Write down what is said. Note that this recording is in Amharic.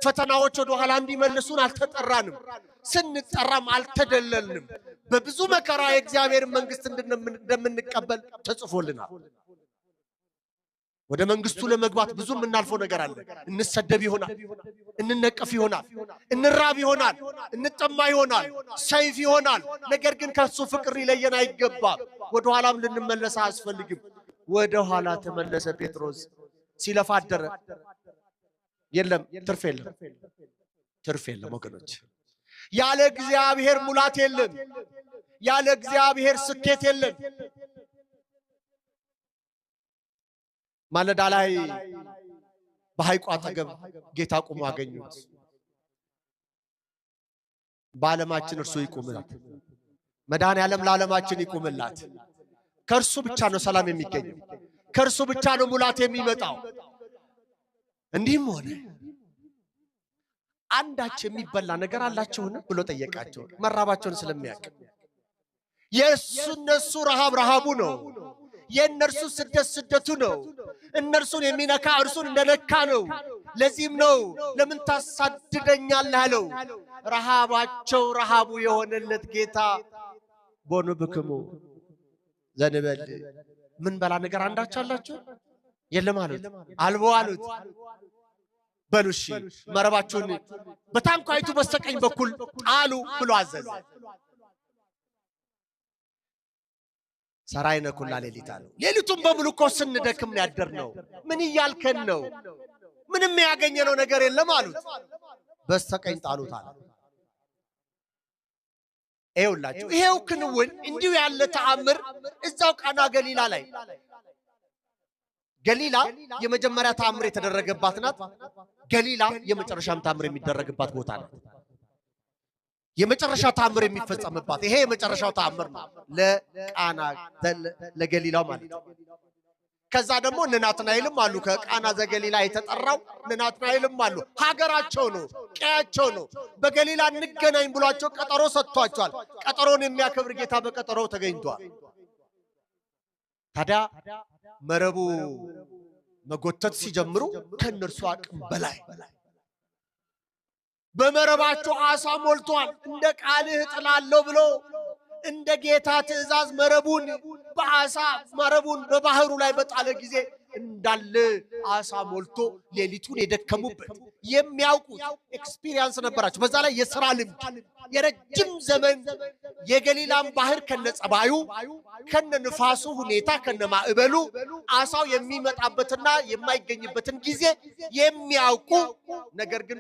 ፈተናዎች ወደ ኋላ እንዲመልሱን አልተጠራንም ስንጠራም አልተደለልንም በብዙ መከራ የእግዚአብሔር መንግስት እንደምንቀበል ተጽፎልናል ወደ መንግስቱ ለመግባት ብዙ ምናልፈው ነገር አለ እንሰደብ ይሆናል እንነቀፍ ይሆናል እንራብ ይሆናል እንጠማ ይሆናል ሰይፍ ይሆናል ነገር ግን ከሱ ፍቅር ይለየን አይገባም ወደ ኋላም ልንመለስ አያስፈልግም ወደ ኋላ ተመለሰ ጴጥሮስ ሲለፋ አደረ የለም ትርፍ የለም ወገኖች ያለ እግዚአብሔር ሙላት የለም ያለ እግዚአብሔር ስኬት የለም ማለዳ ላይ በሐይቁ አጠገብ ጌታ ቆሞ አገኙት በዓለማችን እርሱ ይቆምላት መድኃኔዓለም ለዓለማችን ይቆምላት ከእርሱ ብቻ ነው ሰላም የሚገኘው ከእርሱ ብቻ ነው ሙላት የሚመጣው እንዲህም ሆነ አንዳች የሚበላ ነገር አላችሁን ብሎ ጠየቃቸው መራባቸውን ስለሚያውቅ የእነሱ ረሃቡ ነው የእነርሱ ስደቱ ነው እነርሱን የሚነካ እርሱን እንደነካ ነው ለዚህም ነው ለምን ታሳድደኛለህ አለው ረሃባቸው ረሃቡ የሆነለት ጌታ ቦኑ ብክሙ ዘንበል ምን በላ ነገር አንዳች አላችሁ የለም አሉት አልቦ አሉት በሉሽ መረባችሁን በታንኳይቱ በስተቀኝ በኩል ጣሉ ብሎ አዘዘ ሰራይነ ኩላ ሌሊት አለው ሌሊቱን በሙሉ እኮ ስንደክም ያደርነው ምን ይያልከን ነው ምንም ያገኘነው ነገር የለም አሉት በስተቀኝ ጣሉት አለ ይኸውላችሁ ይሄው ክንውን እንዲሁ ያለ ተአምር እዛው ቃና ገሊላ ላይ ገሊላ የመጀመሪያ ተአምር የተደረገባት ናት ገሊላ የመጨረሻም ተአምር የሚደረግባት ቦታ ናት የመጨረሻ ተአምር የሚፈጸምባት ይሄ የመጨረሻው ተአምር ነው ለቃና ለገሊላው ማለት ከዛ ደግሞ ነናትናኤልም አሉ ከቃና ዘገሊላ የተጠራው ነናትናኤልም አሉ ሀገራቸው ነው ቀያቸው ነው በገሊላ እንገናኝ ብሏቸው ቀጠሮ ሰጥቷቸዋል ቀጠሮን የሚያከብር ጌታ በቀጠሮው ተገኝቷል ታዲያ መረቡ መጎተት ሲጀምሩ ከነርሱ አቅም በላይ በመረባቸው አሳ ሞልቷል እንደ ቃልህ ጥላለሁ ብሎ እንደ ጌታ ትእዛዝ መረቡን በአሳ መረቡን በባህሩ ላይ በጣለ ጊዜ እንዳለ አሳ ሞልቶ ሌሊቱን የደከሙበት የሚያውቁት ኤክስፒሪየንስ ነበራቸው በዛ ላይ የሥራ ልምድ የረጅም ዘመን የገሊላም ባህር ከነጸባዩ ከነንፋሱ ሁኔታ ከነማዕበሉ አሳው የሚመጣበትና የማይገኝበትን ጊዜ የሚያውቁ ነገር ግን